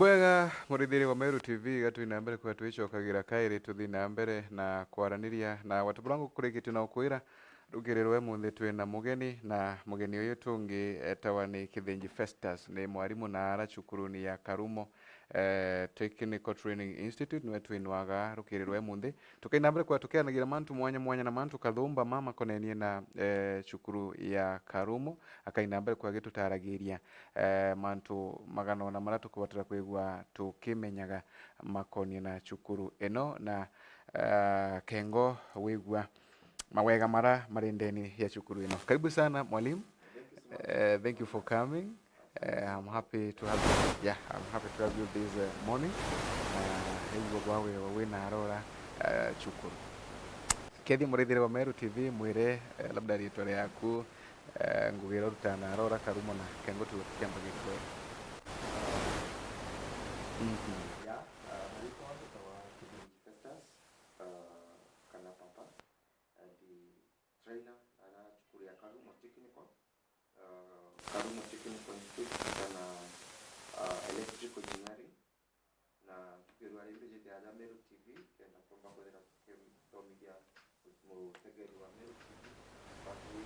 Nibwega murithiri wa Meru TV gatu ina mbere kwa twicokagira kairi tuthi na mbere na kwaraniria na watu burangu kurigiti na ukwira rugirirwe munthi twina mugeni na mugeni uyu tungi etawa ni Kithinji Festus ni mwarimu na ara cukuruni ya Karumo Technical Training Institute nwe twinwaga rukirirwe munthi tukaina mbere kwa tukianagira mantu mwanya na mantu kathumba mama konenie na cukuru ya Karumo akaina mbere kwa gitutaragiria mantu magano na maratu kubatira kwigwa tukimenyaga makoni na cukuru eno na kengo wigwa mawega mara marindeni ya cukuru ino. Karibu sana mwalimu. Thank you for coming. I'm happy to have you. Yeah, I'm happy to have you this morning. Hivyo wawe na arora cukuru. Kethi murithire wa Meru TV mwire labda ritore yaku ngugira rutana arora Karumo na kengo tukiamba gitwe. Yeah, nalikuwa wa Kithinji Festus kana papa the trainer ana cukuru ya Karumo Technical Institute kana electrical engineering na tukirwa ile jeti ya Meru TV kenda kwamba kwenda kutomigia mutegeri wa Meru TV basi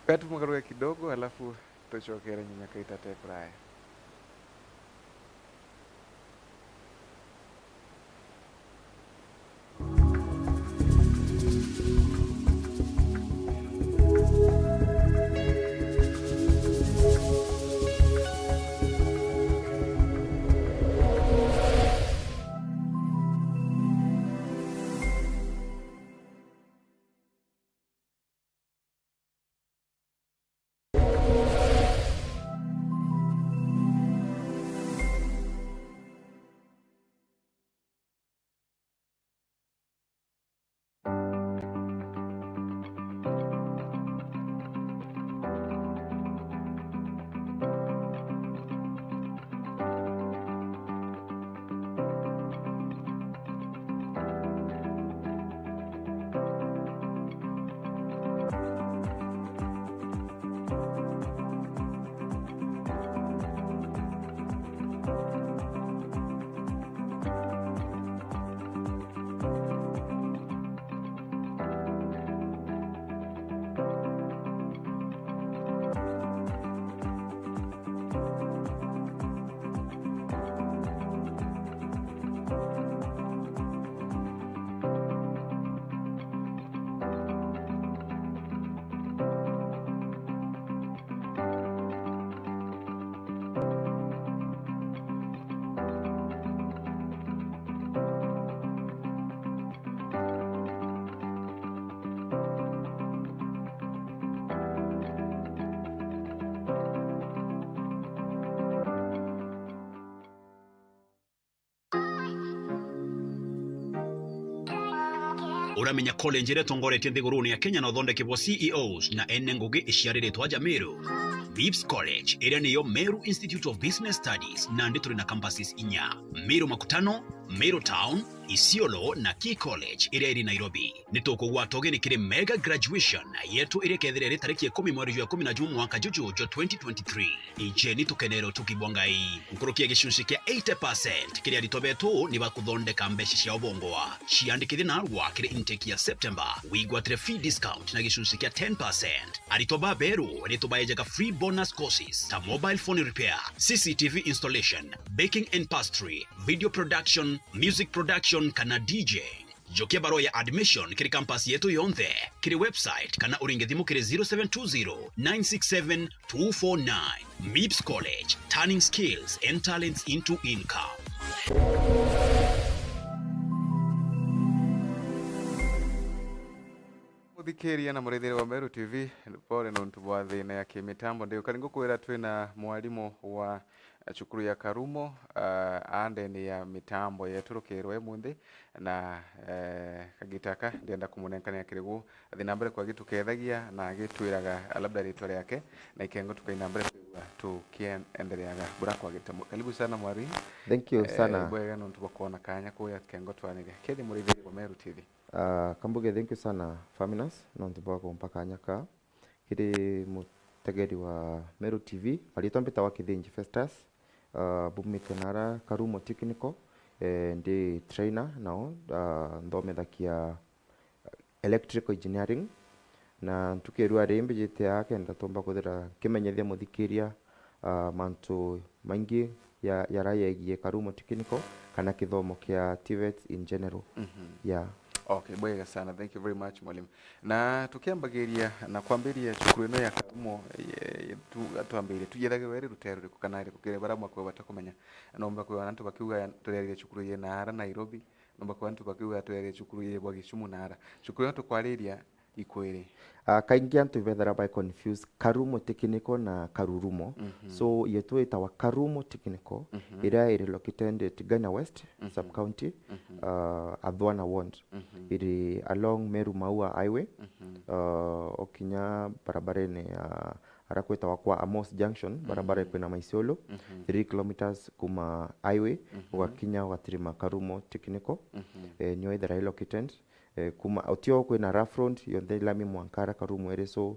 Katu mgaruwe kidogo alafu tuchokere nyanya kaita teprae. Uramenya college ire tongoretie nthiguruni ya Kenya na uthondekebwa CEOs na ene ngugi iciariritwo aja Meru. Vips College ire niyo Meru Institute of Business Studies na ndi turi na campuses inya Meru Makutano, Meru Town, Isiolo na Key College ire iri Nairobi. Nitokugwa togeni kire mega graduation yetu ire kethire tariki 10 mweri wa 11 mwaka juju 2023. Ije nitukenero tukibwangai nkurukia gicunci kia 80% kire aritobetu ni bakuthondeka mbeca cia ubongoa ciandikithie na arwa kire intake ya September wigwatire free discount na gicunci kia 10%. Aritoba beru ritobaejaga free bonus courses ta mobile phone repair, CCTV installation, baking and pastry, video production, music production kana DJ. Jokia baro ya admission kiri campus yetu yonthe kiri website kana uringithimu kiri 0720-967-249. MIPS College, turning skills and talents into income. Thikĩria na mũrithĩri wa Meru TV pole nontu bwa thina ya kimitambo ndio karingo kwira twina mwalimu wa cukuru ya Karumo andeni ya mitambo yeturukirwe munthi na kagitaka ndienda kumunenkania kirigu thina mbere kwa gitu kethagia na gitwiraga labda ritwa riake na ikengo tukaina mbere tukiendeleaga burako agitamo. Karibu sana mwari. Thank you sana. Bwega no tubakona kanya kuya kengo twanire. Kethi murithiri wa Meru TV. Kambuge thank you sana Faminas no ntubako mpaka nyaka kiri mutegeri wa Meru TV alitoa mpita wa Kithinji Festus bumite nara Karumo Technical ndi trainer nao ndomethakia electrical engineering na tukirua rimbi jite yake ndatomba kuthira kimenyethia muthikiria mantu maingi ya raya igie Karumo Technical kana kithomo kia TVET in general. Yeah. Okay, bwega sana. Thank you very much mwalimu. Na tukiambagiria na kwambiria cukuru ino ya Karumo tuambirie tugethage weri rutero kana kukire bara mwako batakumenya nomba kwa antu bakiuga turerire cukuru ye nara Nairobi nomba kwa antu bakiuga turerire cukuru ye bwa Gisumu nara cukuru ino tukwariria ikwiri kaingi antu bethera by confuse Karumo Technical na Karurumo. So yetu itawa Karumo Technical ira iri located at Ghana West sub county Adwana Ward iri along Meru Maua Highway okinya barabarene arakweta wakwa Amos Junction barabara kwena Maisiolo 3 kilometers kuma highway ugakinya ugatirima Karumo Technical nyo ithera located kuma otio kwena rough road yonde lami mwankara Karumo ere so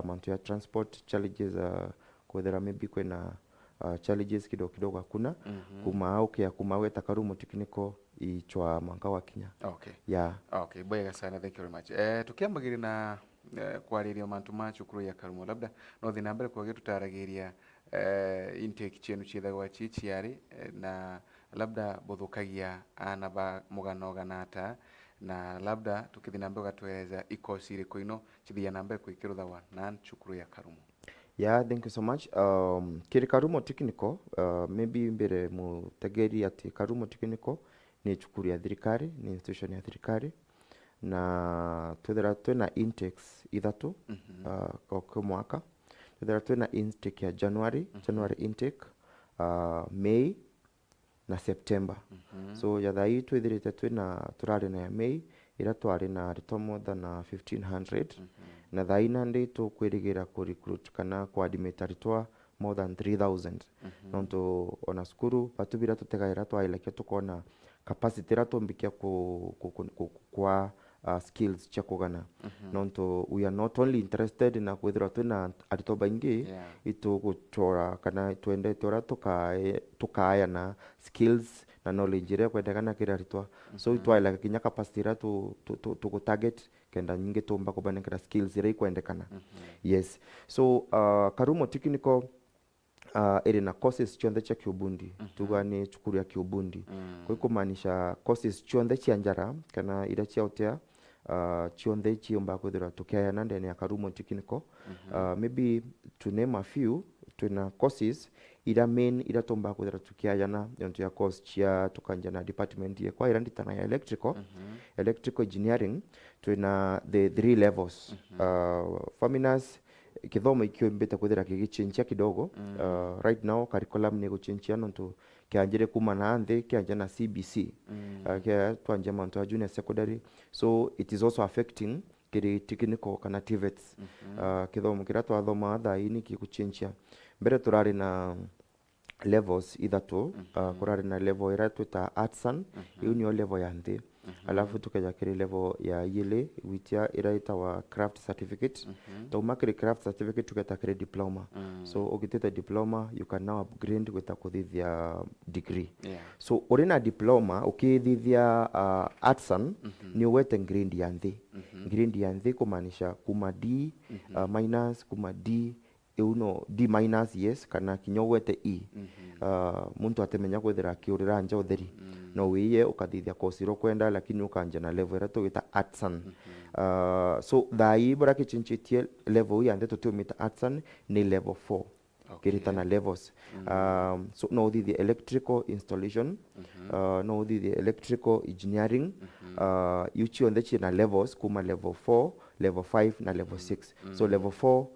mantu ya transport challenges kwethera maybe kwena challenges kidogo hakuna kuma okay kuma weta Karumo Technical ichwa mwanga wa Kenya. Okay. Yeah. Okay, bwega sana. Thank you very much. Tukiambagiri na kwariria mantu ma cukuru ya Karumo labda no thina mbere kwa tutaragiria intake chenu chithagwa chichiari na labda buthukagia ana ba mugano ganata na labda tukithina mbere gatweza ikosi iri kuino chithia na mbere kwikiruthawa na cukuru ya Karumo. Yeah, thank you so much. Kiri Karumo Technical maybe mbere mutegeri ati Karumo Technical ni cukuru ya thirikari, ni institution ya thirikari na twethera twina intakes ithatu kwa mwaka. Twethera twina intake ya January intake, May na September. So yatha hii twithirite twina turari na ya May ira twari na arito more than 1500 na thaina ndi tukwirigira ku recruit kana ku admit aritwa more than 3000 nonto ona skuru patubira tutegaira twailekio tukona capacity ra tumbikia kwa skills cha kugana nonto we are not only interested na kwithira twina arito baingi itu gutora kana twende tora tukaya na skills na knowledge ira kwendekana kira aritwa so twaila kinya capacity ra tu target kenda nyingi tumba kubanekera skills ira kwendekana. Yes, so Karumo Technical iri na courses chionde cha kiubundi tugani cukuru ya kiubundi kwa kumaanisha courses chionde cha njara kana ira cha otea chionde chiomba kuthira tukia na ndene ya Karumo Technical. Maybe to name a few tuna courses ira main ira tomba kuthira tukia yana yonto ya course chia tukanjana department ye kwa iranditana ya electrical engineering tuna the 3 levels. Faminas kithomo ikio mbeta kuthira kigichinchia kidogo right now curriculum ni guchinchia nonto kianjire kuma na anthe kianja na CBC kia twanja manto ya junior secondary, so it is also affecting kiri technical kana TVETs. Kithomo kira twathoma tha ini kiguchinchia mbere turari na levels ithatu kurari na level ira twita artisan hiyo ni level ya nthi alafu tukaja kiri level ya yele witia iraita wa craft certificate to kiri craft certificate tuketa kiri diploma. So ukiteta diploma you can now upgrade with a kuthithia degree. So orina diploma ukithithia artisan ni wete grade ya nthi grade ya nthi kumaanisha kuma D minus kuma D uno D minus yes kana kinyogwete E muntu atemenya kwethira kiurira nja utheri no wiye ukathithia course ro kwenda lakini ukanja na level ira tugita artisan. So thai bora kichinchitie level ya ndeto tumita artisan ni level 4 kiritana levels. So no the electrical installation no the electrical engineering yuchi ondechi na levels kuma level 4 level 5 na level 6. So level 4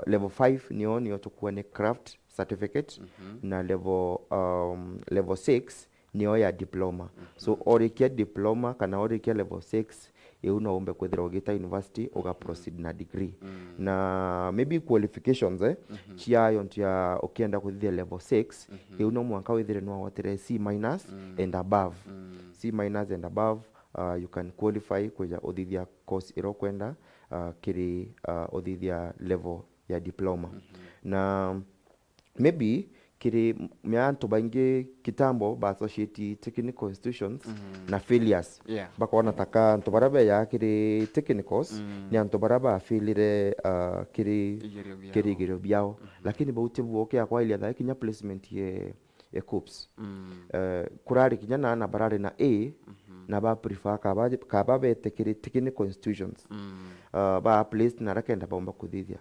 level 5 niyo tukuwa ni craft certificate na level 6 niyo ya diploma. So orikia diploma kana orikia level 6 no umbe kwithira ugita university uga proceed na degree na maybe qualifications chiayo ntia ukienda kuthithia level 6 no mwanka withire no watire C- and above C- and above you can qualify kuja uthithia course iro kwenda kiri uthithia level ya diploma na maybe kiri mianto baingi kitambo ba associate technical institutions na failures bako wanataka nto barabe ya kiri technicals ni anto baraba failure kiri giro biao lakini bauti buoke akwa ile da kinya placement ye COOPS kurari kinya na barare na A na ba prefer ka ba bete kiri technical institutions ba placed na rakenda ba kuthithia.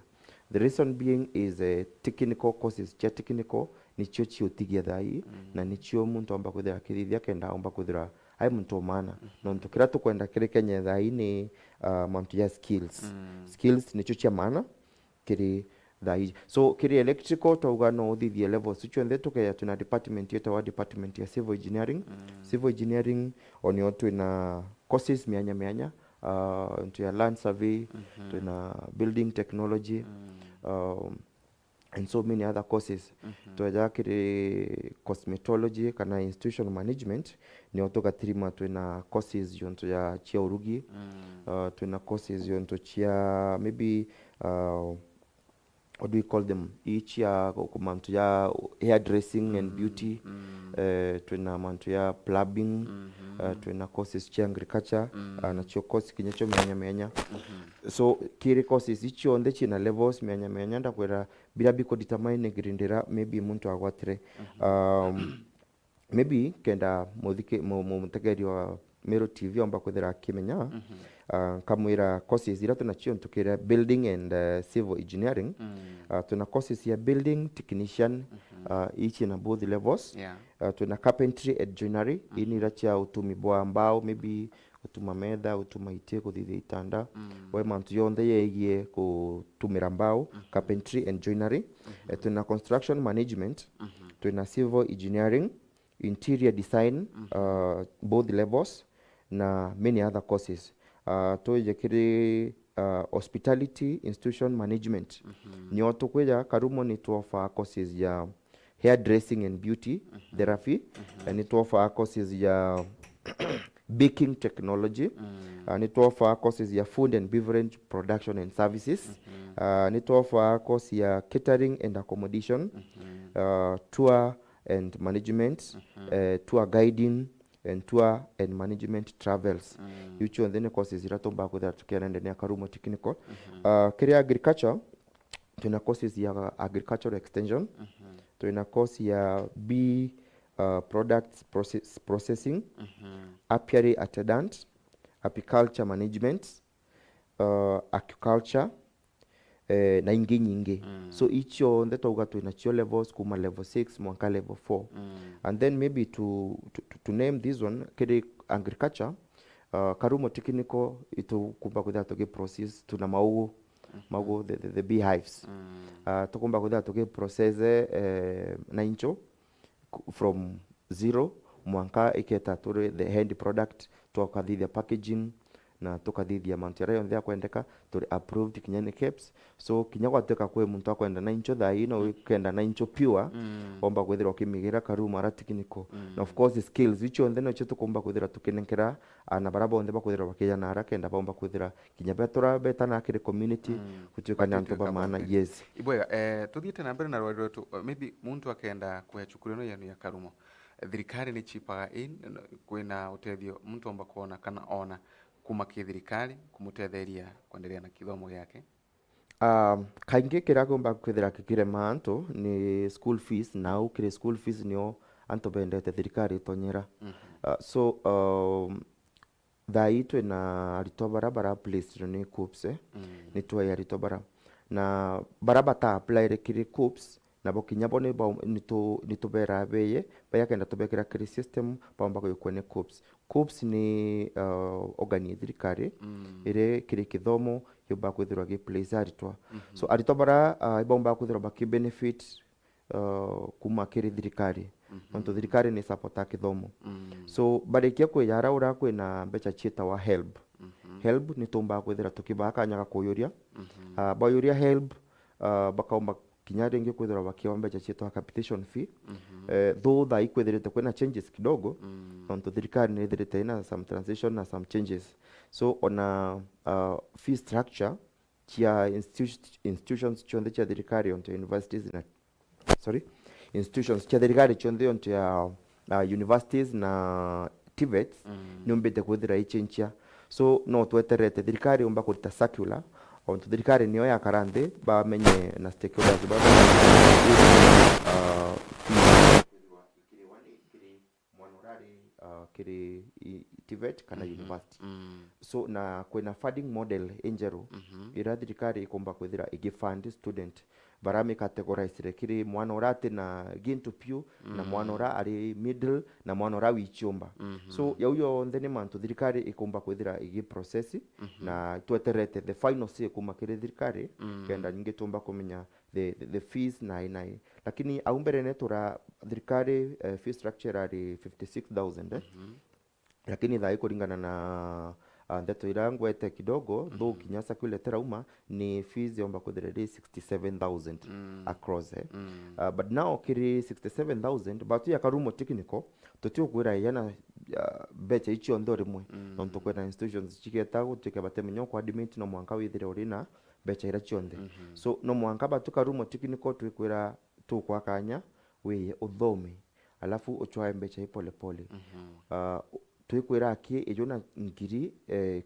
The reason being is technical courses cha technical nicho chio tigia thai na nicho muntu amba kuthira kirithia kenda amba kuthira ai muntu mana no ntukira tukwenda kiri Kenya thai ni muntu ya skills nicho cha mana kiri thai so kiri electrical tauga no uthithia level sicho nthe tukaya tuna department yetu wa department ya civil engineering onio tuna courses mianya into ya land survey tuna building technology and so many other courses tuaja kiri cosmetology kana institution management ni otoka trima tuna courses yonto ya chia urugi tuna courses yonto chia maybe what do we call them each ya kumantu ya hairdressing and beauty tuna mantu ya plumbing tuna courses chia agriculture na chio course kinyacho menya so kiri courses icho onde china levels menya ndakwera bila biko determine girindira maybe muntu agwatire maybe kenda muthikeri wa Meru TV amba kwithira kimenya kamwira courses ira tuna chio ntukira building and civil engineering tuna courses ya building technician each in both levels tuna carpentry and joinery ini racha utumi bwa mbao maybe utuma metha utuma ite kuthithia itanda we mantu yonthe yegie kutumira mbao carpentry and joinery tuna construction management tuna civil engineering interior design both levels na many other courses toje kiri hospitality institution management ni watu kweja Karumo ni tuofa courses ya hairdressing and beauty therapy ni tuofa courses ya baking technology ni tuofa courses ya food and beverage production and services ni tuofa course ya catering and accommodation tour and management tour guiding and tour and management travels yucho ndene courses iratomba kuthira tukiana ndene ya Karumo technical kiri agriculture tuna courses ya agricultural extension tuna course ya bee products processing apiary attendant apiculture management aquaculture na ingi nyingi so icho ndetauga tuna chio levels kuma level 6 mwanka level 4 and then maybe to name this one kiri agriculture Karumo technical ito kumba kuthira toge process tuna maugo the beehives tukumba kuthira toge process na incho from zero mwanka iketa tore the end product tukathithia packaging na tukathithia mantira yonthe akwendeka turi approved kinyane caps so kinya gwateka kwe muntu akwenda na incho thai no kenda na incho pure omba kwithira kimigira Karumo ara technical na of course skills icho onde no chitu kumba kwithira tukinenkera na baraba onde bakwithira bakiya na ara kenda bomba kwithira kinya betura beta na kire community kutuka nyanto ba maana yes ibwega tuthiite na mbere na rwari rwetu maybe muntu akenda kuyachukurio yanu ya Karumo thirikari ni chipaga in kwina utethio muntu omba kuona kana ona kuma kithirikari kumutetheria kuendelea na kithomo yake kaingi kiragomba kwithira kikire manto ni school fees na ukire school fees nio anto bendete thirikari tonyera so thai twina arito barabara placed ni COOPS ni twa arito bara na baraba ta apply kiri COOPS na bokinya bone ba nitubera beye bayakenda tubekera kiri system pamba ko yokone COOPS ni organi thirikari ire kiri kithomo yoba kwithirwa gi place aritwa so arito bara ibomba kwithirwa baki benefit kuma kiri thirikari onto thirikari ni support kithomo so barekia kwe yara ura kwe na mbecha chita wa help help ni tumba kwithira tukibaka nyaga kuyuria bayuria help bakaomba kinya ringi kwithira bakiomba chachito capitation fee though tha ikwithirite kwina changes kidogo onto thirikari ni thirite ina some transition na some changes so ona fee structure chia institutions chonde cha thirikari onto universities na institutions cha thirikari chonde onto ya universities na TVETs nyombete kwithira ichenchia so no tweterete thirikari umba kuruta circular onto thirikari niyo ya karande bamenye na stakeholders ba kiri TVET kana university so na kwena funding model enjero ira thirikari ikomba kwithira igifund student barami categorize kiri mwana urate na gintu piu na mwana ura ari middle na mwana ura wichumba so yauyo ndene mantu thirikari ikomba kwithira igi process na tweterete the final say kuma kiri thirikari kenda nyingi tumba kumenya the fees na inai lakini aumbere netura thirikari fee structure ari 56,000 lakini thai kuringana na ndeto irangu ete kidogo though kinyasa kuletera uma ni fees yomba kuthira 67,000 across but now kiri 67,000 but ya Karumo technical tutio kwira yana becha ichi ondo rimwe no tukwena institutions chiketa gutike batemenyo kwa admit no mwanka withire urina becha ira chionde so no mwanka batu Karumo technical twikwira tukwa kanya we uthome alafu uchwae becha ipole pole twikwira aki ijona ngiri 13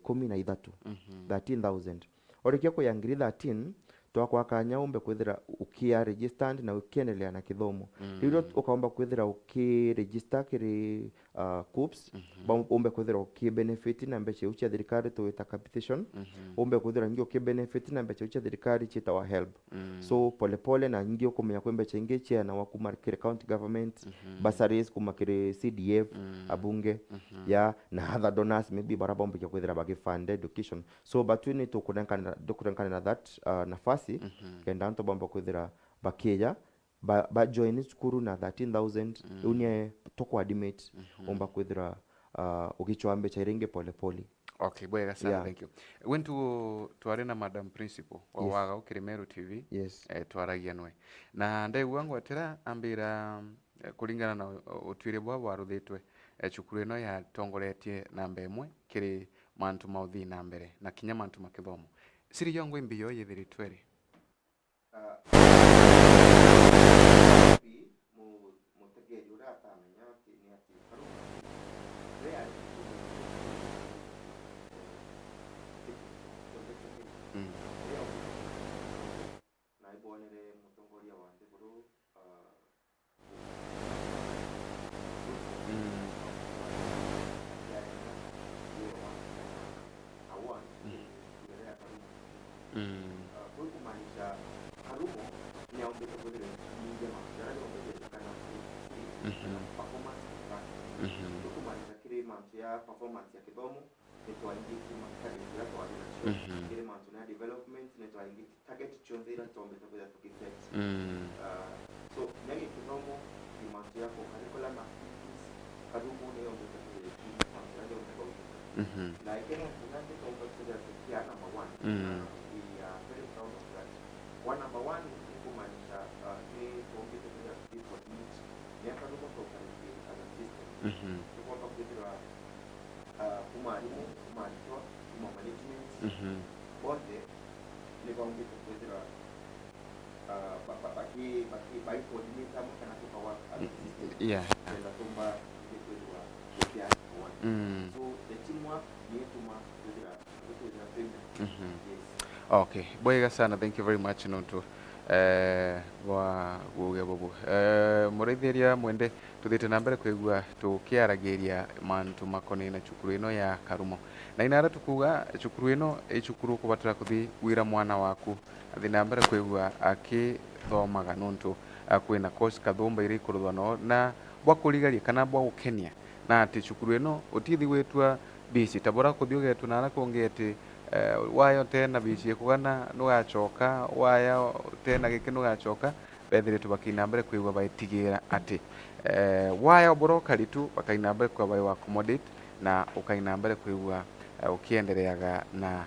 13,000 orikia kwa ngiri 13 twakwa kanya umbe kwithira ukia registered na ukiendelea na kithomo riro ukaomba kwithira ukiregister kiri COOPS umbe kwithira uki benefit na mbeche ucha thirikari tuwita capitation umbe kwithira ngio uki benefit na mbeche ucha thirikari chita wa help so pole pole na ngio kumenya kwa mbeche ngeche na wakumarikire county government bursaries kumakire CDF abunge ya na other donors maybe baraba umbe kwithira bagi fund education so batwini tukurenkana na that nafasi kenda nto bamba kwithira bakeya ba join skuru na 13,000 unie toko admit omba kwithira ugichwambe cha irenge pole pole. Okay, bwega sana, thank you. Went to arena Madam Principal waga ukiri Meru TV twaragia nwe na ndai wangu atira ambira kulingana na utwire bwa waruthitwe cukuru ino ya tongoretie namba imwe kiri mantu mauthi na mbere na kinya mantu makithomo siri yongo imbiyo yithiritwere mutegeri uratamenya ati ni ati na ibonere mutongoria wa ndeguru kumaanisha Karumo ni aombe kuendelea kuingia mashara ya kuendelea kana performance kumaanisha kile mambo ya performance ya kithomo ni tuangie kama kali ya kwa kile mambo ya development ni tuangie target chonzera tuombe tuweza tukifect so nani kithomo ni mambo ya kwa curriculum activities Karumo ni aombe kuendelea mambo ya na ikena tunataka tuombe tuweza kufikia number 1 one number one kumaanisha ni kuongeza kwa people needs ni Karumo toka ni as a system kwa kuwa kumalimu kumalitoa kuma management bote ni kuongeza kwa by coordinator mkana kwa work as a system na tumba kwa kwa so the teamwork ni tuma kwa payment Okay, bwega sana, thank you very much nonto wa guge bobu muretheria mwende tuthite na mbere kwigua tukiaragiria mantu makoni na cukuru ino ya Karumo na inara tukuga cukuru ino icukuru kubatira kuthi wira mwana waku athi na mbere kwigua akithomaga nonto kwina course kathumba iri kuruthwa no na bwa kurigaria kana bwa gukenia na ati cukuru ino utithi wetwa bisi tabora kuthiuge tunara kuongete wayo tena bici kugana nugacoka waya tena giki nugacoka bethire tubakina mbere kwigwa baitigira ati waya oboroka ritu bakaina mbere kwa bayo accommodate na ukaina mbere kwigwa ukiendeleaga na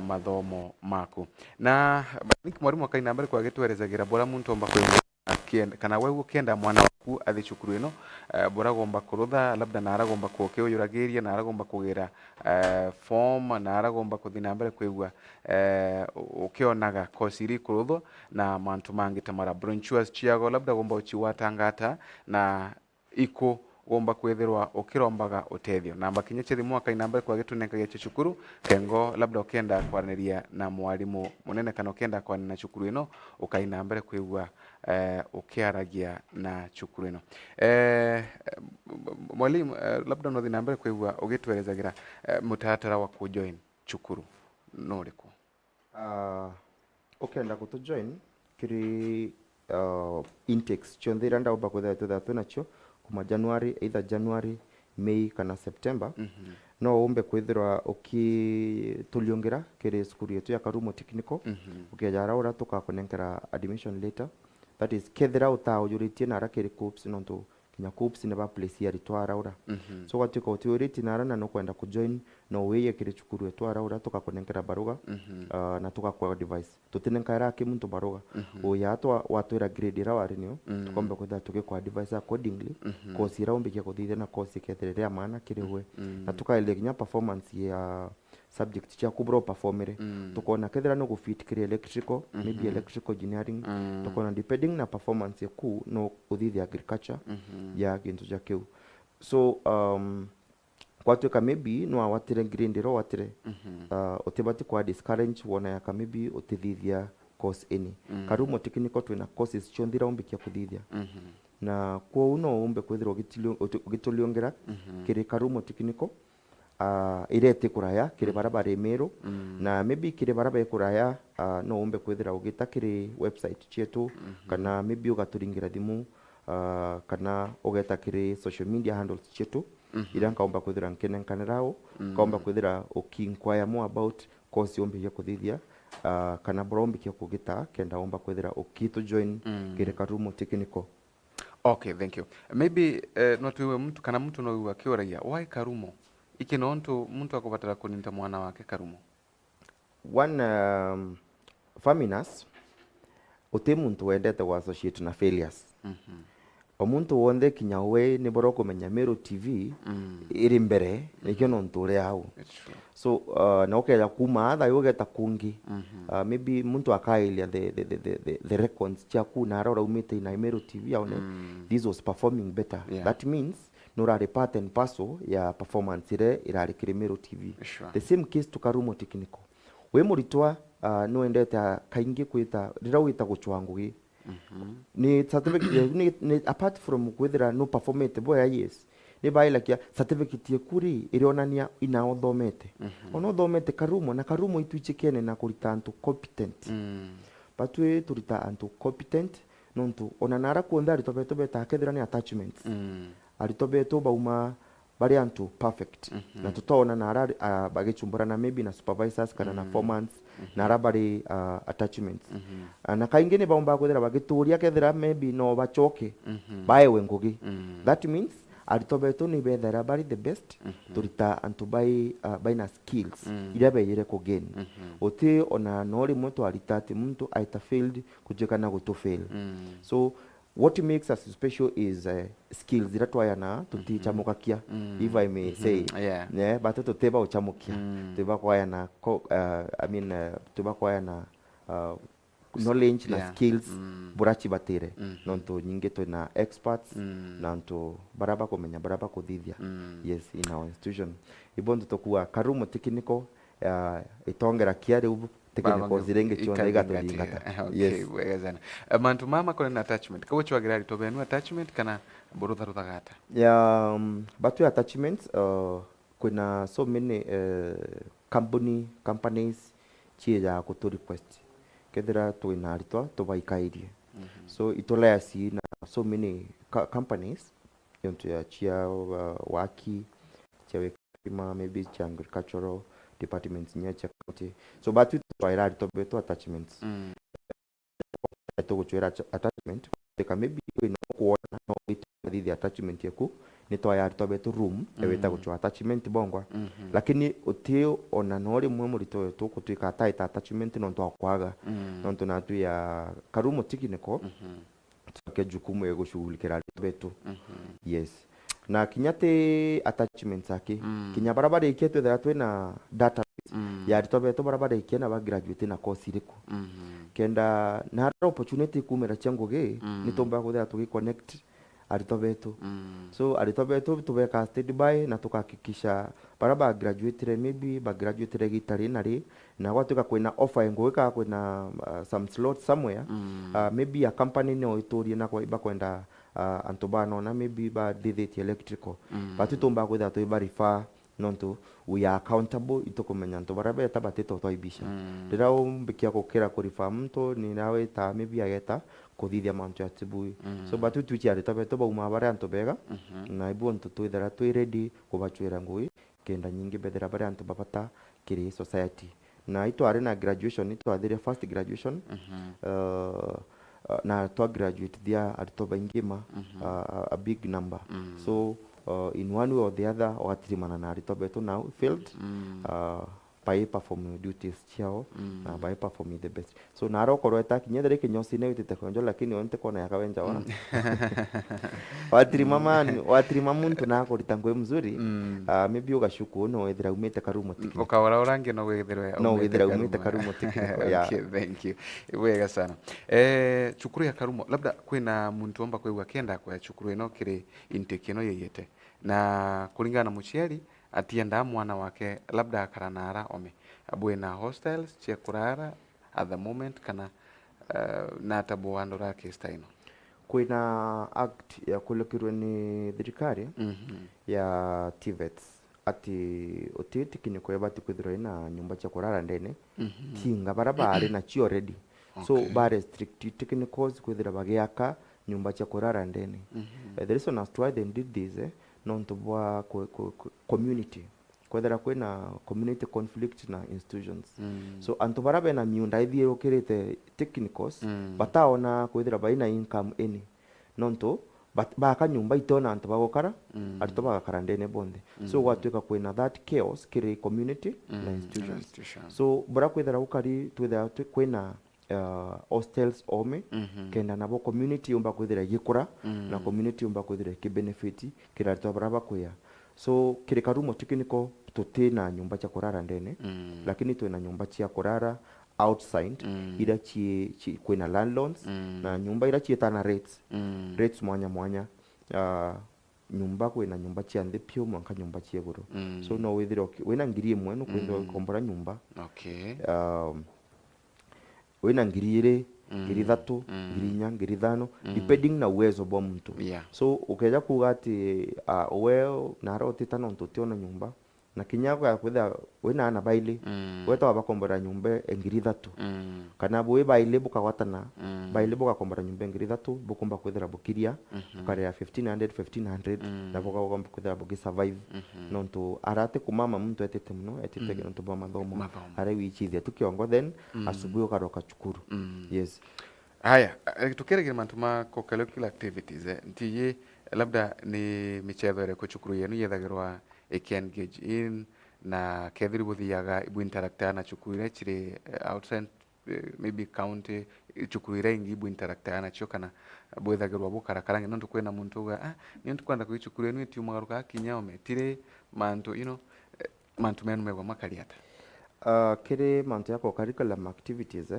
mathomo maku na mwarimu akaina mbere kwa gitwerezagira bora muntu omba kwenda kana wewe ukienda mwana waku athi cukuru ino bora gomba kurutha labda na aragomba kukiuyuragiria na aragomba kugira form na aragomba kuthina mbere kwigua ukionaga kosi iri kuruthwo na mantu mangi tamara brochures chiago labda gomba uchiwatangata na iko gomba kwethirwa ukirombaga utethio namba kinya chithi mwaka inambere kwa gitunenkagia cukuru kengo labda ukienda kwaraniria na mwarimu munene kana ukienda kwarania na cukuru ino ukaina mbere kwigua ukiaragia na cukuru ino mwalimu labda no thina mbere kwigua ugitwerezagira mutatara wa ku join cukuru no riku ukienda kutu join kiri intakes chonthe iria ndaumba kwithira twinacio kuma January, either January, May kana September. No umbe kwithirwa ukituliongera kiri skuru yetu ya Karumo Technical ukijara ura tukakunenkera admission letter, that is kethira utaujuritie na rakiri COOPS nontu kinya COOPS ne ba place ya ritwara ura so watiko utiuriti na rana no kwenda ku join no weye kiri cukuru yetu ara ura tukakunenkera baruga na tukakwa device tutinenkaira ki muntu baruga uya atwa watwira grade ra warinio tukombe kwitha tugikwa device accordingly course ira umbikia kuthithia na course ikethirira maana kiriwe na tukaile kinya performance ya subject cha kubro performere tukona kethira no gufit kiri electrical maybe electrical engineering tukona depending na performance yaku no uthithia agriculture ya kintu cha kiu so kwatuika maybe no awatire grade ro watire utibati kwa discourage wona yaka maybe utithithia course any Karumo Technical twina courses chonthira umbikia kuthithia na kwa uno umbe kwithira ugituliongera kiri Karumo Technical irete kuraya kiri barabara Meru na maybe kiri barabara kuraya no umbe kwithira ugita kiri website chetu kana maybe ugaturingira thimu kana ugeta kiri social media handles chetu ira kaomba kwithira nkenenkanirao kaomba kwithira ukinquire more about course umbe ya kuthithia kana brombi kia kugita kenda omba kwithira ukitu join kiri Karumo Technical. Okay, thank you. Maybe not we mtu kana mtu no akiuragia why Karumo iki no mtu akubatara kuninta mwana wake Karumo one faminas uti muntu wendete wa associate na failures omuntu wonde kinya we ni boro kumenya Meru TV iri mbere nikyo no nture hau so na ukaya kuma tha yogeta kungi maybe muntu akailia the records cha kuna arora umite na Meru TV aone this was performing better that means nurari part and parcel ya performance ire irari kiri Meru TV the same case to Karumo Technical we muritwa no endete kaingi kwita rira wita guchwangugi ni certificate ni apart from kwithira no performate boya yes ni baila kia certificate kuri irionania ina othomete ono thomete Karumo na Karumo itwichikene na kurita antu competent batwe turita antu competent nontu ona nara kuonda ritobeto beta kethira ni attachments aritobeto bauma bari antu perfect na tutaona nara bagichumbura na maybe na supervisors kana na foremen na rabari attachments na kaingine baumba kwethira bagituria kethira maybe no bachoke bae wengugi that means aritobeto ni bethera bari the best turita antu by na skills ira beyire ku gain uti ona nori moto aritati muntu aita failed kujeka na guto fail so what makes us special is skills that why na tutichamukakia if I may say yeah but tuteba uchamukia tuba kwa na I mean tuba kwa na knowledge na skills burachi batire nonto nyinge to na experts nanto baraba kumenya baraba kuthithia yes in our institution ibondo tokuwa Karumo Technical itongera kiari ubu technical zirenge chonda igatulingata yes wegazana mantu mama kone na attachment kawo chwagira to benu attachment kana borutha ruthagata ya batu attachments kuna so many companies chia kuto request kethira twina ritwa tubaikairie so itolea si na so many companies yonto ya chia waki chia wekima maybe chia agricultural departments nyacha county so batu twaira ritobeto attachments to kuchwera attachment ka maybe ino kuona no the attachment yaku ni twaya arito betu room eweta guchwa attachment bongwa lakini utio ona nori mwe murito wetu kutwika tight attachment no twakwaga no tunatu ya Karumo Tti niko tuke jukumu ya gushughulikira arito betu yes na kinyate attachments ake kinya barabara iketu that we na data ya arito betu barabara ikena ba graduate na course iriku kenda na opportunity kumera chango ge nitomba ko that we connect arito betu so arito betu tubeka study by na tukahakikisha baraba graduate maybe ba graduate gitari nari na gwatuka kwina offer ngweka kwina some slot somewhere maybe a company no itorie na kwa kwenda antobano na maybe ba did electrical but tomba ko that we verify nonto we are accountable itokomenya nto barabe tabatete twaibisha ndira umbikia kokera kurifa mto ni nawe ta maybe ageta kuthithia mantu atibui so batu tuchiari tabeto ba umabare anto bega na ibu nto twithera twi ready kubachwira ngui kenda nyingi bethera bare anto babata kiri society na ito ari na graduation ito adire first graduation na to graduate dia arito baingima a big number so in one way or the other watirimana na arito betu now failed by performing duties chao by performing the best so naro korweta kinyedere kinyosi ne witete konjo lakini onte kona yakawenja wana watirima muntu na korita ngwe mzuri maybe ugashuku no wethera umete Karumo Tti ukawara urangi no wethera umete Karumo Tti yeah okay, thank you wega sana chukuru ya Karumo labda kwina muntu omba kwewa kenda kwa chukuru ino kire intake ino yeyete na kulingana na muchiari atienda mwana wake labda akaranara ome abwe na hostels chia kurara at the moment kana na tabuando rake staino kwina act ya kulekirwe ni thirikari ya TVETs ati otiti kiniko yabati kwithira ina nyumba cha kurara ndene tinga barabara na chi already so ba restrict technicals kwithira bagiaka nyumba cha kurara ndene the reason as to why they did this non to bwa community kwethera kwina community conflict na institutions so antu barabe na miunda ithie ukirite technicals bataona kwethera baina income any non to baka nyumba itona antu bagokara arito bagakara ndene bonde so gwatuika kwina that chaos kiri community na institutions so bara kwethera ukari twethera kwina hostels ome kenda nabo community umba kwithira gikura na community umba kwithira kibenefit kirarito baraba kuya so kiri Karumo Tti niko tutina nyumba cha kurara ndene lakini tuina nyumba cha kurara outside ira chi kwina landlords na nyumba ira chi tana rates mwanya nyumba kwina nyumba chia ndipyo mwanka nyumba chia guru so no withira wina ngiri imwe no kwenda kombora nyumba okay wina ngiri 3 ngiri 4 ngiri 5 depending na uwezo bwa mtu so ukeja kuga ati well naro titano ntotiona nyumba na kinyako ya kwetha wina ana baile weta wabakombora nyumba ngiri 3 kana bwe baile bukawatana baile bukakombora nyumba ngiri 3 bukumba kwethera bukiria kare ya 1500 na bukakomba kwethera buki survive nonto arate kumama mtu etete mno etete nonto bwa mathomo are wichithia tukiongo then asubuhi ukaroka chukuru yes haya tukeregera mantuma ko curricular activities ntiye labda ni michezo ile kuchukuru yenu yethagirwa engage in na kethiri buthiaga ibu interacta na chukuru chiri outside maybe county chukuru ingi ibu interacta na chio kana bwethagirwa bukarakarange no tukwena muntu ga ni tukwenda kuichukuru yenu eti umagaruka kinyaume tire mantu mantu menu megwa makaliata kire mantu yako curriculum activities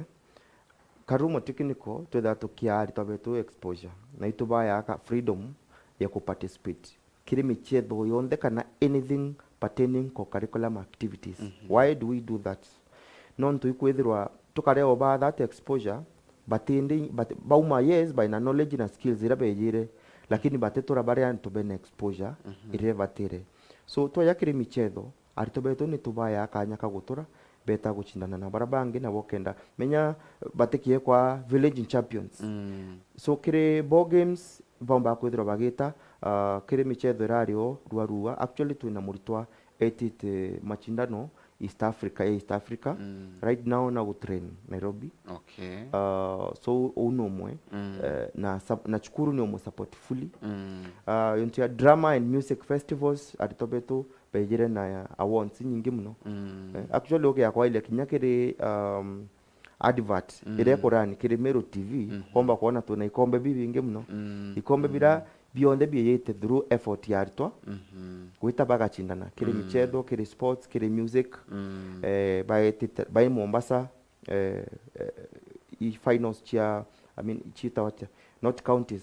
Karumo Tti niko twetha tukiari tabetu exposure na itubaya ka freedom ya kuparticipate kiri michezo yonde kana anything pertaining to curriculum activities why do we do that non to ikwethirwa tukare oba that exposure but bauma yes by na knowledge na skills ira bejire lakini batetura bari antu bene exposure irevatire so to yakiri michezo aritobetu ni tubaya kanya kagutura beta guchindana na barabangi na bokenda menya batekie kwa village champions so kire ball games bomba kwithira bagita kire michezo irario rua actually tuina muritwa etite machindano East Africa right now na utrain Nairobi. Okay. So unomwe na chukuru ni omo support fully. Yontu ya drama and music festivals aritobeto bejire na awards nyingi muno. Actually okay yakwa ile kinyakire advert ire korani kire Meru TV komba kuona tuna ikombe bibi ingi muno. Ikombe bira beyond biyete through effort yartwa kuita baga chindana kire michezo kire sports kire music by Mombasa finals chia chita wacha not counties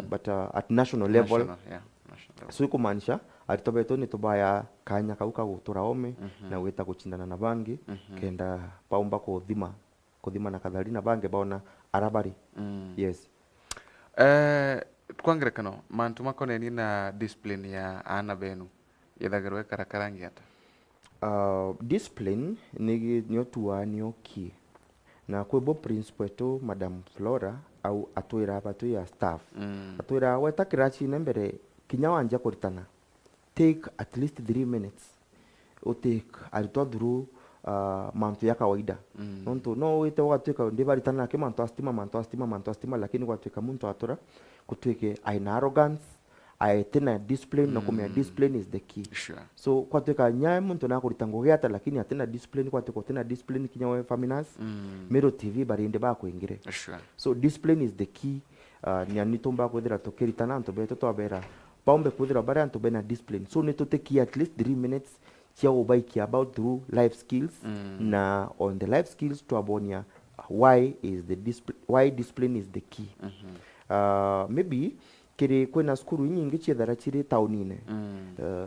but at national level. National. So kumaanisha aritobeto ni tubaya kanya kauka gutura ome na weta kuchindana na bangi kenda paumba kuthima na kadhari na bange baona arabari. Yes. Twangerekano mantu makoneni na discipline ya ana benu yethagerwe karakarangi ata discipline ni otua ni oki na kwebo principal to Madam Flora au atwira abatu ya staff atwira weta kirachi nembere kinya wanja kuritana take at least 3 minutes o take alitoa through mantu ya kawaida nonto no wete watwika ndibaritana ke mantu astima lakini watwika muntu atora kutwike aina arrogance tena discipline na kumya discipline is the key. Sure. So kwatwika nyaye muntu na kuritango gyata lakini atena discipline kwatwika tena discipline kinyawe faminas Meru TV barinde ba kuingire. Sure. So discipline is the key. Ni anitomba kwethira tokeritana nto beto twabera paumbe kwethira bara nto bena discipline. So ne to take at least 3 minutes chia ubaiki about through life skills na on the life skills to abonia why discipline is the key. Maybe kiri kwena skuru nyingi chiethara chiri taunine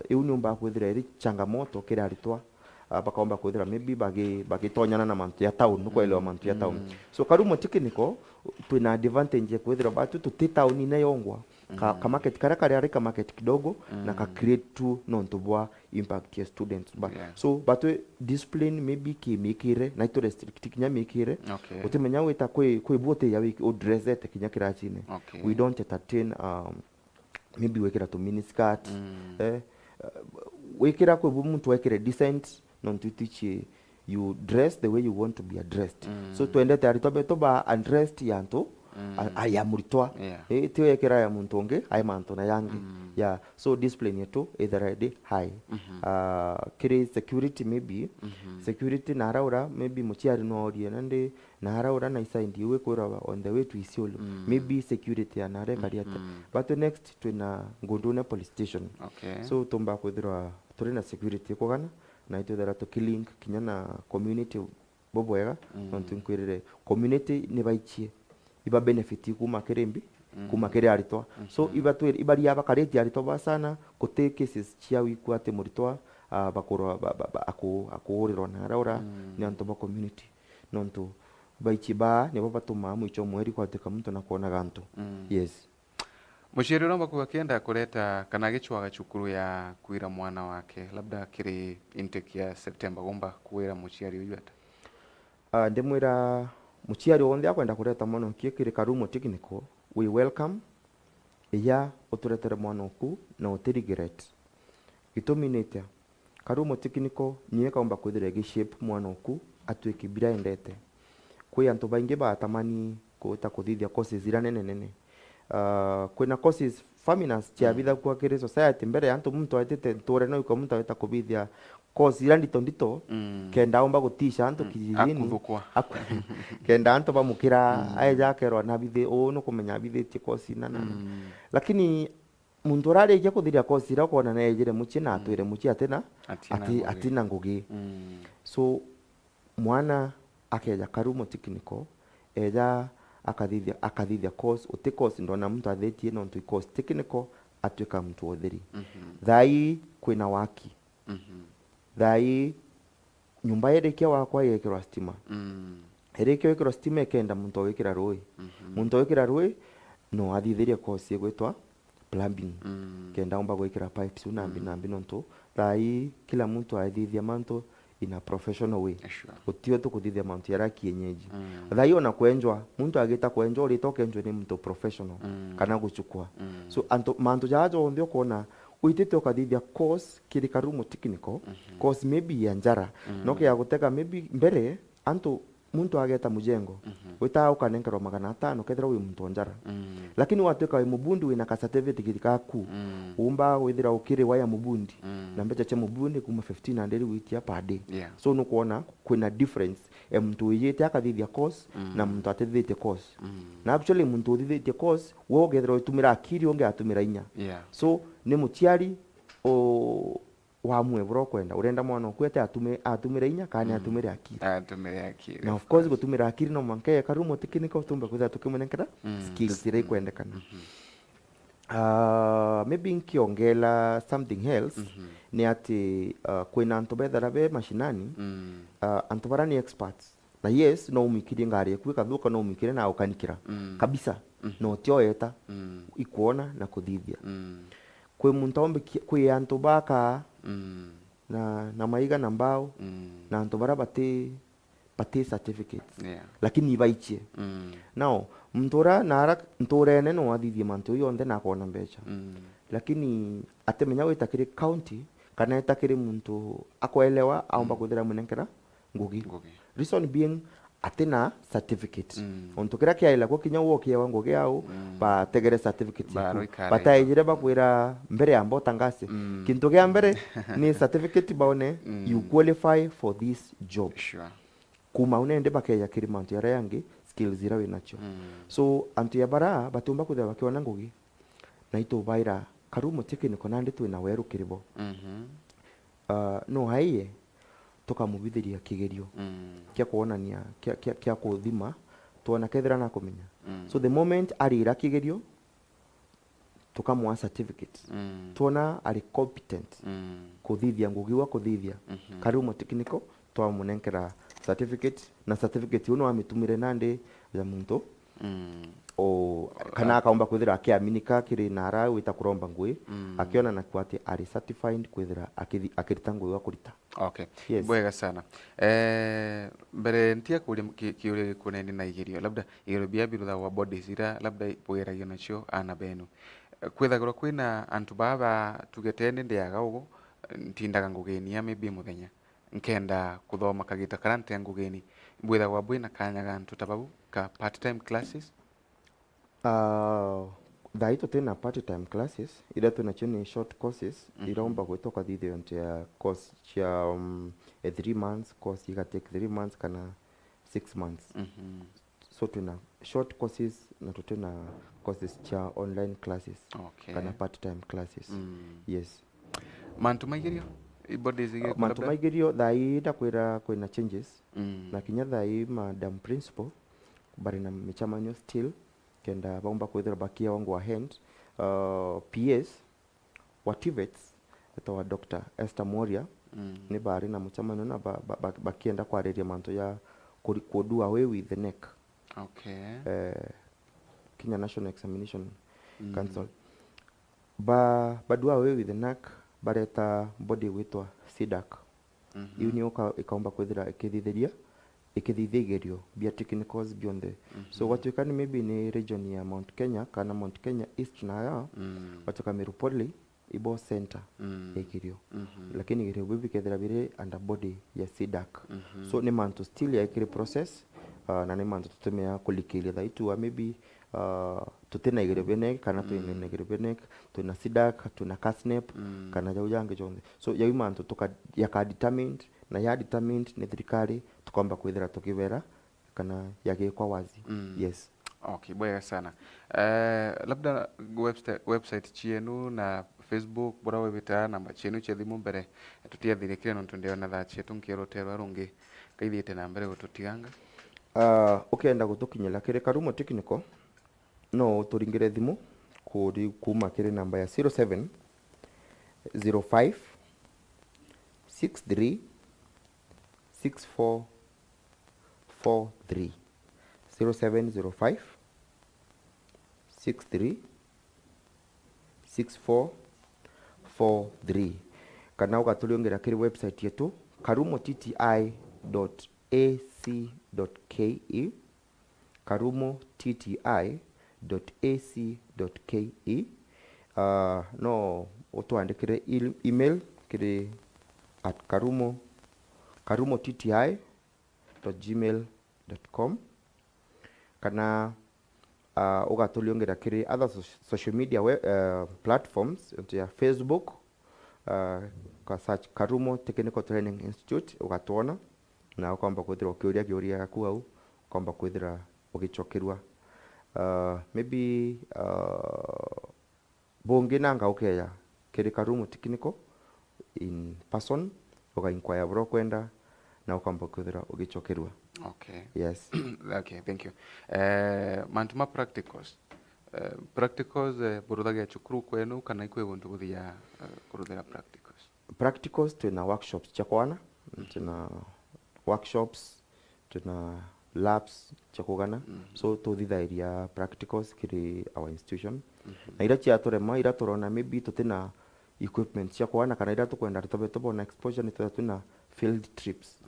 iu nyumba kwethira iri changamoto kiri aritwa bakaomba kwethira maybe bagitonyana na mantu ya town nuko elewa mantu ya town. So Karumo Technical tuna advantage kwethira batu tuti town ine yongwa ka market kare arika market kidogo na ka create tu nontobwa impact ya students so batu discipline maybe ki mikire na ito restrict kinya mikire utemenya wita kwe bote ya wiki o dress it kinya kirachine. We don't entertain maybe wekira to miniskirt wekira kwe muntu wekire decent non tutichi you dress the way you want to be addressed. So tuende tayari toba undressed yanto ayamuritwa tiyo yekera ya muntu onge ay manto na yangi so discipline yetu either ready high kiri security maybe security na haraura maybe muchiari no audio nande na haraura na isaindi we kora on the way to Isiolo maybe security na reka riata but next tuna Ngondone police station. So tumba kwithira turina security kogana na ito dara to killing kinyana community boboega nontunkwirire community ne baichie iba benefit kuma kerembi kuma kere aritwa so iba tu ibari aba kareti aritwa sana kote cases chia wiku ate muritwa bakoro akurirwa na raura ni antoba community nonto baichiba ne baba tuma mwicho mweri kwa teka mtu na kuona ganto. Yes. Mushiri uramba kuwa kenda kuleta kana gichwa chukuru ya kuira mwana wake labda kiri intake ya September gomba kuira muchiari uyu ata ndemwira muchiari onde akwenda kureta mwana kiri Karumo Technical we welcome ya oturetere mwana ku na otirigret itominete Karumo Technical niye kaomba kwethira shape mwana ku atweki bira endete kwe anto bainge ba tamani ko takuthithia courses ira nene kwena courses faminas chia bitha kwa kire society mbere ya anto muntu atete tore no iko muntu ateta kubithia course ira ndito kenda omba gutisha anto kijijini kenda anto bamukira aja kero na bithi no kumenya bithi ti course nana lakini muntu rari ya kuthiria course ira kona na ejire muchi na atwire muchi atena atina ngugi so mwana akeja Karumo Technical eja akathithia course uti course ndona muntu athetie no ntu course technical atwika mtu otheri thai kwina waki thai nyumba yerekia wakwa yekirwa stima yerekia yekirwa stima kenda muntu wekira roi no athithiria course yegwetwa plumbing kenda omba gwekira pipes unambi nonto thai kila muntu athithia manto in a professional way. Utio tu kuthithia mantu yara kienyeji thai na kuenjwa muntu agita kuenjwa ri tokenjwa ni muntu professional kana guchukua so anto mantu jajo ondio kona uitite ukathithia course kiri Karumo technical course maybe ya njara no kia gutega maybe mbere antu muntu ageta mujengo wita ukanengerwa 500 kethira wi muntu njara lakini watuika wi mubundi wina ka certificate kaku umba withira ukiri waya mubundi na mbecha cha mubundi kuma 1500 witia per day so no kuona kuna difference mtu yete akathithia course na mtu atithite course na actually muntu uthithite course wo gethira utumira akiri onge atumira inya so ni mutiari o wamwe bro kwenda urenda mwana ukwete atumire inya kana atumire akiri na of course gutumira akiri no manke Karumo technical tumbe kwitha tukimunenkera skills ire kwendekana maybe nkiongela something else ni ati kwina antu bethara be mashinani antu bara ni experts na yes no umikiri ngari kwika thuka no umikiri na ukanikira kabisa no tioeta ikuona na kuthithia kwe muntu ombe kwe antu baka na maiga na mbao na antu bara bate certificates lakini ibaichie now mtura nara nturene no athithie mantu yonde na kona mbecha lakini atemenya witakiri county kana itakiri muntu akoelewa aomba kuthira munenkera ngugi reason being atena certificate onto kira kia ila ko kinya wo kia wango kiao ba tegere certificate bataijire bakwira mbere ambo tangase kintu kia mbere ni certificate baone you qualify for this job kuma unende bakeya kirimantu yara yangi skills ira winacho so antu ya bara batumba kuthira bakiona ngugi na ito baira Karumo technical nandi twina weru kiribo no haiye tukamubithiria kigerio kia kuonania kia kuthima tuona kethira na kumenya so the moment arira kigerio tukamwa certificate tuona ari competent kuthithia ngugi wa kuthithia Karumo technical twamunenkera certificate na certificate uno amitumire nande ya muntu o kana akaomba kwithira akiaminika kiri nara wita kuromba ngui akiona na kwati ari certified kwithira akirita ngui wa kurita bwega sana mbere ntia kiure kuneni na igerio labda igerio bia birutha wa bodies ira labda bwiragio nacio ana benu kwithagirwa kwina antu baba tugetene ndiaga ugo ntindaga ngugenia maybe muthenya nkenda kuthoma kagita karante ngugeni bwithagwa bwina kanyaga antu tababu ka part time classes daito tena part time classes ila tunachini short courses iraomba kutoka thithio ya course cha 3 months course you take 3 months kana 6 months so tuna short courses na tuna courses cha online classes kana part time classes yes mantu maigerio bodies igerio mantu maigerio thai da kwira kwina changes na kinya thai madam principal bari na michamanyo still kenda baomba kwithira bakia wangu wa hand PS wa TVETs wa Dr. Esther Moria ni bari na muchamano na bakienda kwariria manto ya kodua away with the neck Kenya National Examination Council badua away with the neck bareta body witwa SIDAC ni ikaomba kwithira ikithithigerio bia technicals beyond the so watu kani maybe ni region ya Mount Kenya kana Mount Kenya East na ya watu kama Meropoli ibo center igerio lakini igerio bibi kethira bire under body ya SIDAC so ni mantu still ya ikiri process na ni mantu tutemea kulikilia thaitu maybe tutena igerio bene kana tuina igerio bene tuna SIDAC tuna CASNEP kana jaujange jonde so ya mantu tuka ya ka determined na ya determined ni thirikari tukomba kwithira tukibera kana yage kwa wazi yes bwega sana labda website chienu na Facebook bora webita namba chienu cha thimu mbere tutiathirikire no tundiona tha chetu nkirotero rungi kaithite na mbere gututiganga enda gutukinyela kire Karumo technical no turingire thimu kuri kuma kire namba ya 07 05 63 6443 0705 63 6443 kana ukatuliongera kiri website yetu karumotti.ac.ke karumotti.ac.ke no utwandikire email kiri at karumottti@gmail.com kana ugatuliongera kiri other social media platforms ya Facebook ka search Karumo Technical Training Institute ugatuona na ukwamba kwithira ukiuria giuria yaku au ukwamba kwithira ugichokerwa maybe bonge nanga ukeya kiri Karumo Technical in person ugainquire bro kwenda na ukwamba kwithira ugichokerwa. Okay. Yes. Okay, thank you. Mantuma practicals. Practicals buruthagia chukuru kwenu kana ikwe gundu guthia kuruthira practicals. Practicals tuna workshops chakwana, tuna workshops, tuna labs chakugana. So tuthithairia practicals kiri our institution. Na ira chia turema ira turona maybe tutina equipment chakwana kana ira tukwenda tobe na exposure ni tuna field trips.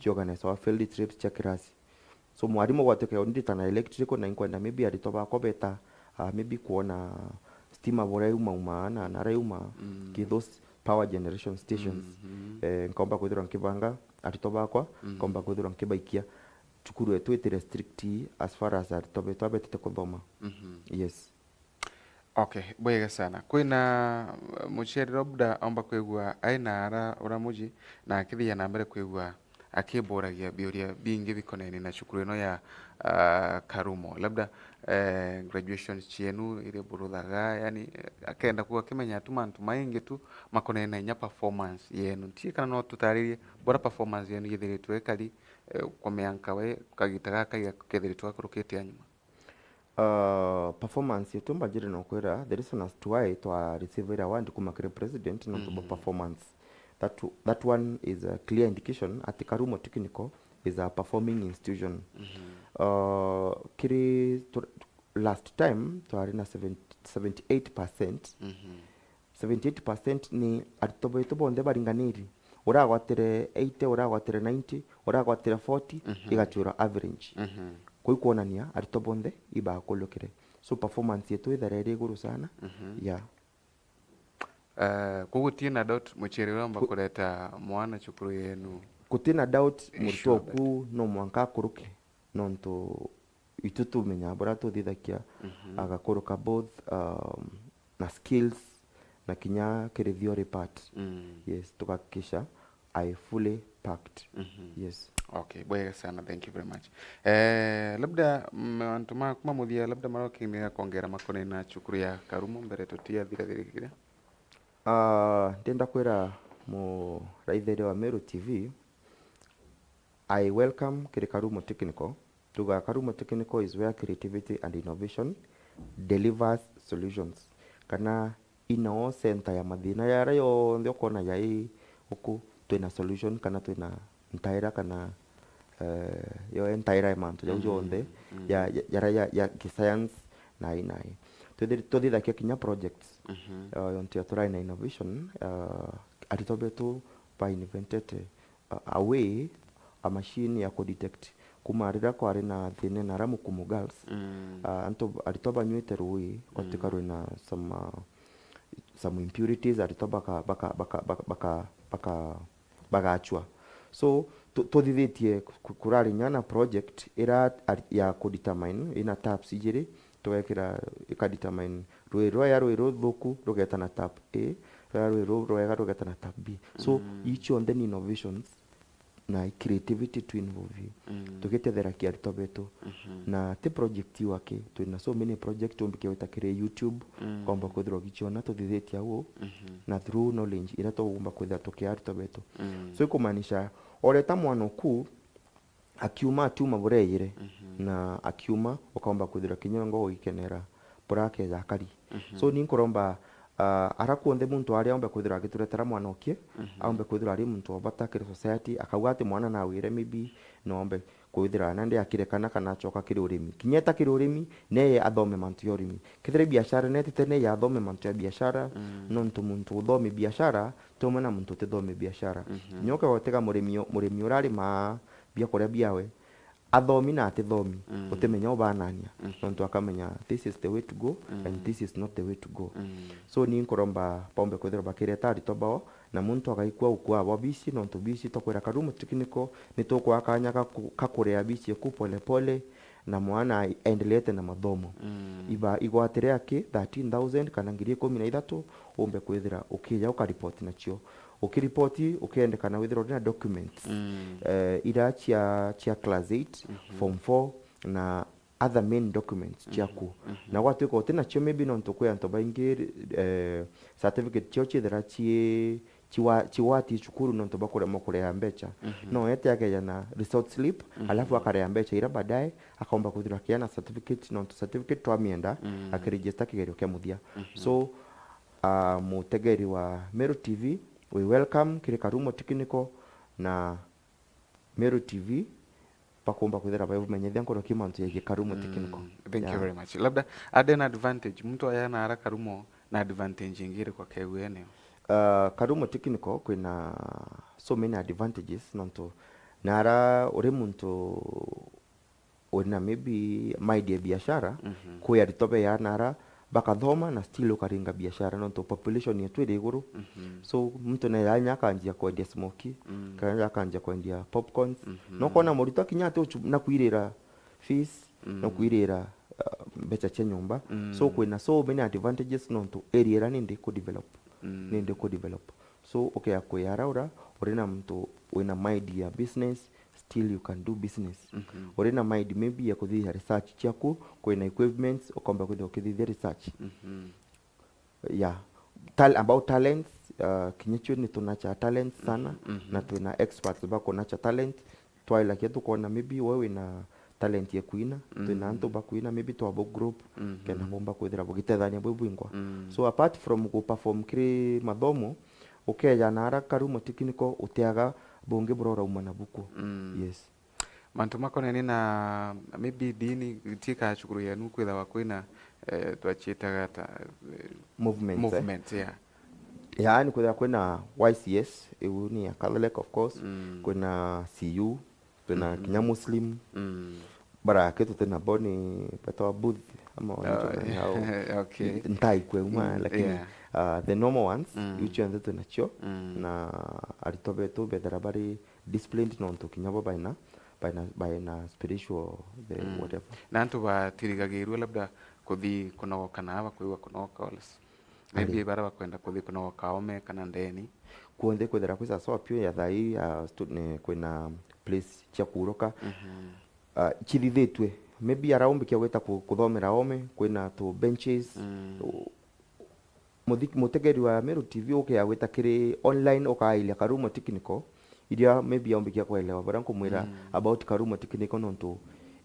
Organize our field trips cha kirasi. So mwarimu watuke ondita na electrical na inkwenda maybe aritoba kobeta maybe kuona stima bora uma na reuma ki those power generation stations nkomba kwithira nkibanga aritoba kwa nkomba kwithira nkibaikia chukuru etu eti restrict as far as aritobe twabete kuthoma. Yes. Okay, bwega sana. Kwina mucheri robda amba kwigwa aina ara uramuji na akithia na mbere kwigwa akiboragia biuria bingi bikoneni na shukuru ino ya Karumo. Labda graduations chienu ile buruthaga yani akenda kuwa kimenya tu mantu maingi tu makoneni na nya performance yenu. Tie kana no tutaririe bora performance yenu yithiritwe ekali kwa mianka we kagitaga kaiga kethiritwe kurukite anyuma. Performance yetu mbajire no kwera there is an to why to receive award kuma kire president no performance. That one is a clear indication at Karumo Technical is a performing institution. Kiri last time to arena 78%. 78% ni aritobo nde baringaniri. Uragwatire 80, uragwatire 90, uragwatire 40 igachura average. Koi kuonania aritobo nde iba kolokire. So performance yetu itharere iguru sana. Yeah. Kugutina doubt mucheri ramba kuleta mwana chukuru yenu. Kutina doubt murito ku no mwanka kuruke nonto itutu menya borato dithakia agakuruka both na skills na kinya kiri theory part. Yes, tukakisha I fully packed. Yes. Okay, bwega sana, thank you very much. Labda mantuma kuma muthia labda maroki ni kuongera makone na chukuru ya Karumo mbere tutia thira. Ndenda kwera mu raithere wa Meru TV. I welcome Karumo Technical. Tuga Karumo Technical is where creativity and innovation delivers solutions. Kana ino center ya mathina yara yo ndio kona yai huku twina solution kana twina ntaira kana yo ntaira mantu ya ujonde ya science na inai. Tudida kinya projects yontia turai na innovation atitobetu by invented a way a machine ya detect kumarira kwa rina thine na ramu kumu girls anto atitoba nywete ruwi katika rina some impurities atitoba bagachwa. So tudithitie kurari nyana project ira ya determine ina taps ijiri tuwekira ikadetermine roi thuku rugeta na tap A, roi rwega rugeta na tap B. So each on the innovations na creativity to involve tukitethera kiarito betu na te project wake twina so many project umbike utakire YouTube kwamba kuthiro gichiona tuthithitie awo na through knowledge ira tugomba kwitha tukiarito betu. So ikumanisha oreta mwana ku akiuma atuma bureyire na akiuma ukaomba kuthira kinyongo ugikenera burake zakari. So ni nkoromba arakuonde muntu ari ombe kwithira agituretera mwana okie ombe kwithira ari muntu obatakire society akauga ati mwana na wire maybe no ombe kwithira nande akirekana kana choka kiri urimi kinyeta kiri urimi neye athome mantu ya urimi kithire biashara neti tene ya athome mantu ya biashara no muntu uthome biashara tomana muntu uthome biashara nyoka gotega murimi urari ma bia kuria biawe athomi na atithomi utemenya ubanania nontu akamenya this is the way to go and this is not the way to go. So ni nkoromba pombe kwithira bakireta arito bao na muntu agaikua ukua abo bici nontu bici tokwira Karumo Technical ni tukwa kanya kakurea bici ku pole pole na mwana endelete na mathomo iba igwatire aki 13,000 kana ngiri 13 umbe kwithira ukija ukaripoti nacio ukiripoti ukiendekana withira na documents ira chia class 8 form 4 na other main documents chiaku na gwatuika utina cio maybe nontu kwi antu baingi certificate cio chithira chiwati chukuru nontu bakurema kurea mbecha no ete akeja na result slip alafu akarea mbecha ira baadaye akaomba kuthira kiana certificate nontu certificate twamienda akiregister kigerio kia muthia. So mutegeri wa Meru TV we welcome kiri Karumo Technical na Meru TV pakomba kuthira bayo menyethia nkoro kimantu ya Karumo Technical. Thank you very much. Labda add advantage mtu ayana ara Karumo na advantage ingire kwa KWN. Karumo Technical kwina so many advantages nonto nara uri muntu una maybe mind ya biashara kuya ritobe ya nara bakathoma na still ukaringa biashara nonto population yetu iri iguru so mtu na yanya kanjia kwendia smoky kanja kanjia kwendia popcorns no kona murito kinyate na kuirira fees na kuirira becha cha nyumba so kwina so many advantages nonto area nindi ku develop nindi ku develop so okay akuyaraura urina mtu wina mind ya business still you can do business urina mind maybe ya kuthia research chiaku kwina equipments ukomba kuthia research yeah about talents kinyecho ni tunacha talent sana na tuna experts bako nacha talent twaila kitu kona maybe wewe na talent ya kuina tuna antu bakuina maybe to abo group kena bomba kwithira bugitethania bwibwingwa so apart from ku perform kiri mathomo ukeja nara Karumo Technical utiaga bonge burora umana buku yes mantu makoneni na maybe dini tika chukuru ya nuku ida wakwina twachitaga ta movement yeah yaani kwina YCS ni ya Catholic of course kuna CU kuna Kenya Muslim bara kitu tena boni patoa booth ama wanacho hao okay ntai kwema lakini the normal ones which ones tunacho na alitobe tu bedarabari disciplined nonto kinyabo baina spiritual the whatever na antu batirigagirwe labda kuthi kunogoka na aba kuiwa kunogoka oles maybe bara bakwenda kuthi kunogoka ome kana ndeni kuonde kwethera kwisa so pio ya thai kwina place cha kuroka chithithitwe maybe around kia gweta kuthomera ome kwina to benches mutegeri wa Meru TV ukia gweta kiri online ukailia Karumo Technical idia maybe yaumbikia kuelewa bara nkumwira about Karumo Technical nonto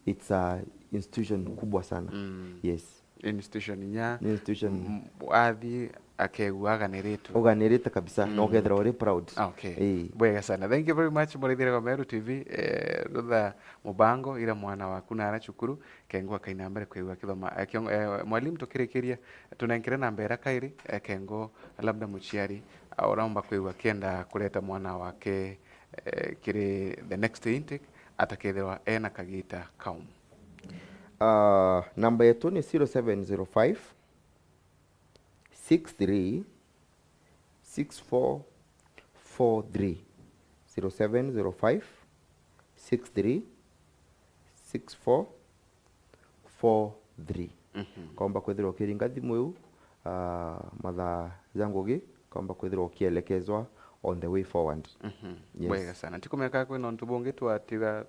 it's a institution kubwa sana yes institution nya institution athi akeguaganiritu uganirite kabisa no gethera uri proud okay bwega sana thank you very much murithire wa Meru TV rutha mubango ira mwana waku na arachukuru kengo akaina mbere kwigwa kithoma mwalimu tukirikiria tunankire na mbera kairi kengo labda muchiari auramba kwigwa kenda kuleta mwana wake kiri the next intake atakethirwa ena kagita kaum namba yetu ni 0705 63 64 43 0705 63 64 43 komba kwethirwa kiringa thimu yu matha jangugi komba kwethirwa kielekezwa on the way forward yes bwega sana tikumeka kwino ntubonge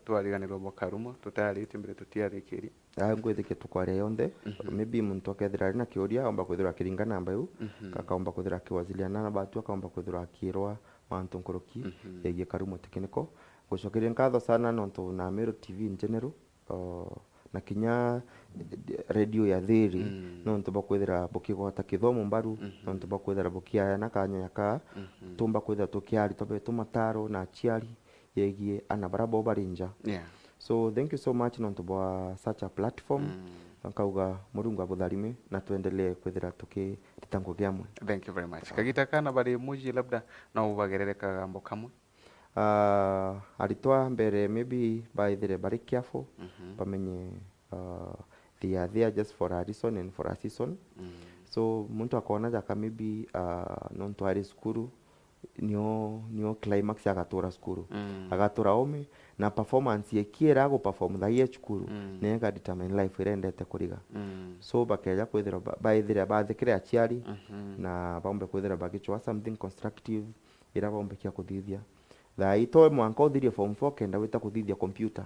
twariganirwo mo Karumo tutari timbire tutiarikiri ngwethike tukware yonde maybe muntu akethira na kiuria omba kwethira kiringa namba yu kakaomba kwethira kiwaziliana na batu akaomba kwethira kirwa mantu nkoroki yegie Karumo Technical gucokeria nkatho sana nontu na Meru TV in general na kinya radio ya thiri nontu bakwethira bukigota kithomo mbaru nontu bakwethira bukia na kanya yaka tumba kwethira tukiari tobe tumataro na chiari yegie ana barabo barinja so thank you so much nontu bwa such a platform nkauga murungu abutharime na tuendelee kwethira tukiritango giamwe thank you very much kagita kana bari muji labda na ubagerere kagambo kamwe aritwa mbere maybe baithire bari careful bamenye they are there just for a reason and for a season. So muntu akona jaka maybe nontu ari skuru nio climax agatura skuru agatura ome na performance yekiera go perform tha ye skuru nega determine life irendete kuriga. So bakeja kwithira baithira bathikire aciari na baombe kwithira bagichwa something constructive ira baombe kia kuthithia tha ito mwanka uthirie form 4 kenda wita kuthithia computer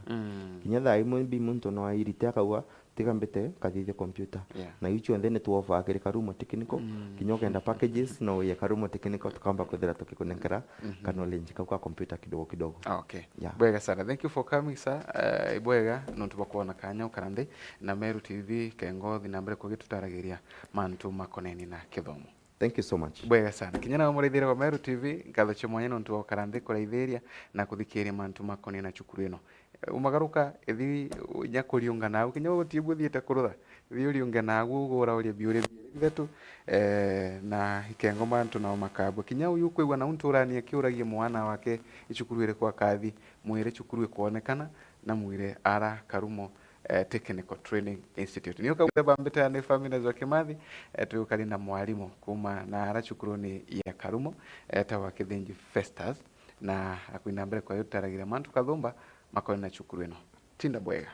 kinya tha imwe bi muntu no airite akawa tigambite kathithia computer na icho then tu offer akiri Karumo technical kinya kenda packages no ye Karumo technical tukamba kwithira tukikunengera knowledge kwa computer kidogo kidogo. Okay, bwega sana, thank you for coming sir. Ibwega nontu bakuona kanya ukarande na Meru TV kengo thinambere kugitutaragiria mantu makoneni na kithomo. Thank you so much. Bwega sana kinyana umurithire wa Meru TV ngatho chimwanya nontu ukarande kuraithiria na kuthikiria mantu makoneni na chukuru ino umagaruka ethi nyakuriunga nawe kinya gutibuthiete kurutha thi uriunga nawe ugura uri biure biretu na ikengo mantu na makabwa kinya uyu kwigwa na unturani akiuragie mwana wake ichukuru ire kwa kathi mwire chukuru kuonekana na mwire ara Karumo Technical Training Institute niyo kabeba mbeta ne family za Kimathi tukali na mwalimu kuma na ara chukuru ni ya Karumo tawa kithinji Festas na akwina mbere kwa yotaragira mantu kathumba makoni na chukuru ino tinda bwega.